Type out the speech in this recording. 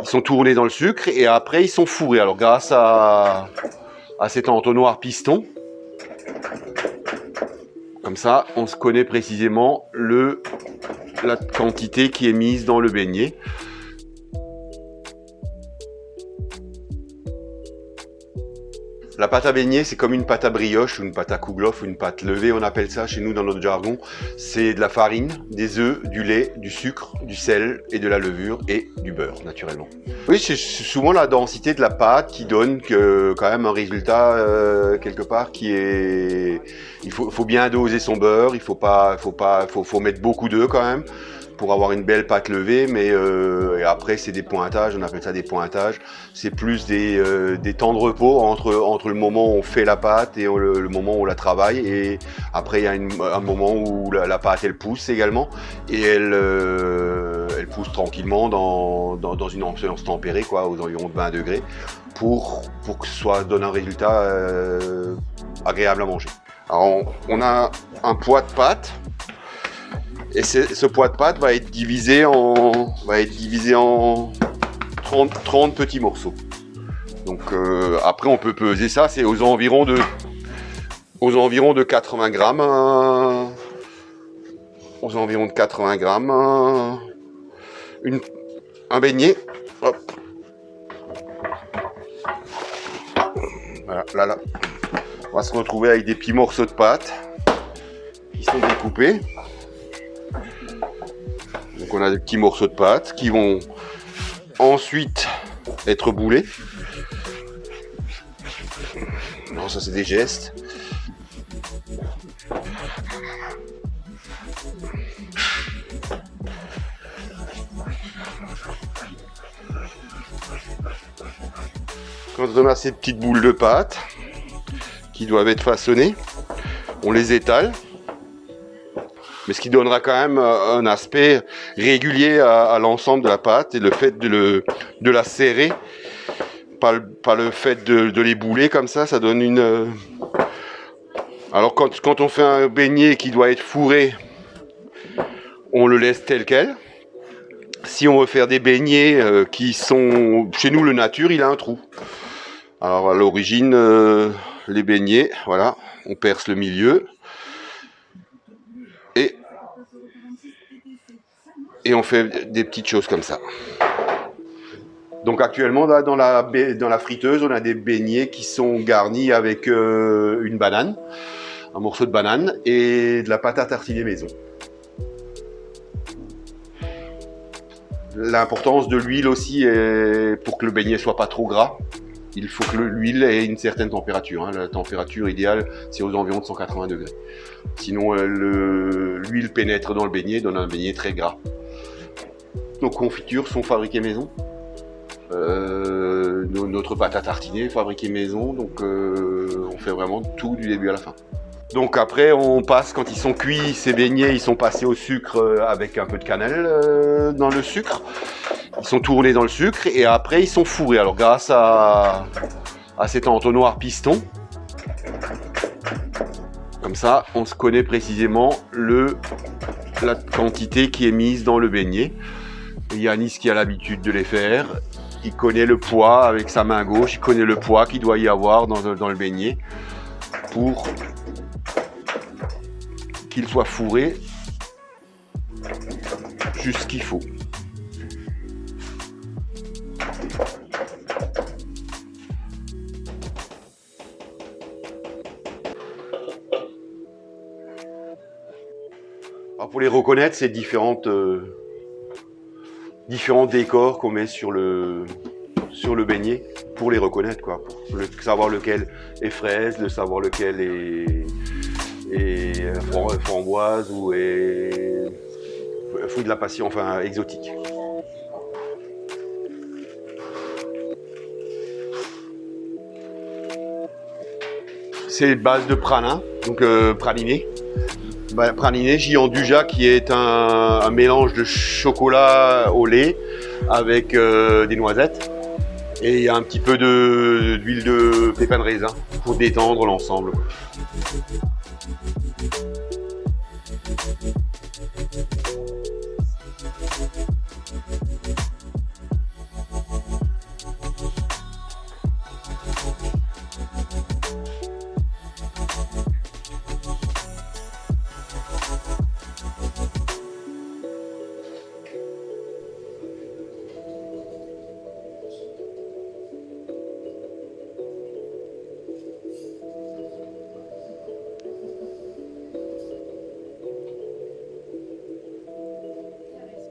Ils sont tournés dans le sucre et après ils sont fourrés. Alors grâce à cet entonnoir piston, comme ça on se connaît précisément la quantité qui est mise dans le beignet. La pâte à beignet, c'est comme une pâte à brioche ou une pâte à kouglof ou une pâte levée, on appelle ça chez nous dans notre jargon. C'est de la farine, des œufs, du lait, du sucre, du sel et de la levure et du beurre, naturellement. Oui, c'est souvent la densité de la pâte qui donne quand même un résultat quelque part qui est... Il faut bien doser son beurre, faut mettre beaucoup d'œufs quand même pour avoir une belle pâte levée, mais et après c'est des pointages, on appelle ça des pointages. C'est plus des temps de repos entre le moment où on fait la pâte et le moment où on la travaille, et après il y a un moment où la pâte elle pousse également, et elle pousse tranquillement dans une ambiance tempérée, quoi, aux environs de 20 degrés, pour que ça donne un résultat agréable à manger. Alors on a un poids de pâte. Et ce poids de pâte va être divisé en 30 petits morceaux. Donc après on peut peser ça, c'est aux environs de 80 grammes. Aux environs de 80 grammes. Un beignet. Hop. Voilà, là. On va se retrouver avec des petits morceaux de pâte qui sont découpés. Donc on a des petits morceaux de pâte qui vont ensuite être boulés. Non, ça c'est des gestes. Quand on a ces petites boules de pâte qui doivent être façonnées, on les étale. Mais ce qui donnera quand même un aspect régulier à l'ensemble de la pâte, et le fait de la serrer, pas le fait de les bouler comme ça donne une... Alors quand on fait un beignet qui doit être fourré, on le laisse tel quel. Si on veut faire des beignets qui sont... Chez nous, le nature, il a un trou. Alors à l'origine, les beignets, voilà, on perce le milieu. Et on fait des petites choses comme ça. Donc actuellement, là, dans la friteuse, on a des beignets qui sont garnis avec une banane, un morceau de banane et de la pâte à tartiner maison. L'importance de l'huile aussi est pour que le beignet soit pas trop gras. Il faut que l'huile ait une certaine température. Hein. La température idéale, c'est aux environs de 180 degrés. Sinon, l'huile pénètre dans le beignet, donne un beignet très gras. Nos confitures sont fabriquées maison. Notre pâte à tartiner est fabriquée maison. Donc, on fait vraiment tout du début à la fin. Donc après, on passe, quand ils sont cuits, ces beignets, ils sont passés au sucre avec un peu de cannelle dans le sucre. Ils sont tournés dans le sucre et après, ils sont fourrés. Alors grâce à cet entonnoir piston, comme ça, on se connaît précisément la quantité qui est mise dans le beignet. Yanis qui a l'habitude de les faire, il connaît le poids avec sa main gauche, il connaît le poids qu'il doit y avoir dans le beignet pour qu'il soit fourré juste ce qu'il faut. Alors pour les reconnaître, c'est différents décors qu'on met sur le beignet pour les reconnaître, quoi, pour savoir lequel est fraise, de savoir lequel est framboise ou est fruit de la passion, enfin exotique. C'est base de praline, donc praliné. Praliné Gianduja, qui est un mélange de chocolat au lait avec des noisettes, et il y a un petit peu d'huile de pépins de raisin pour détendre l'ensemble.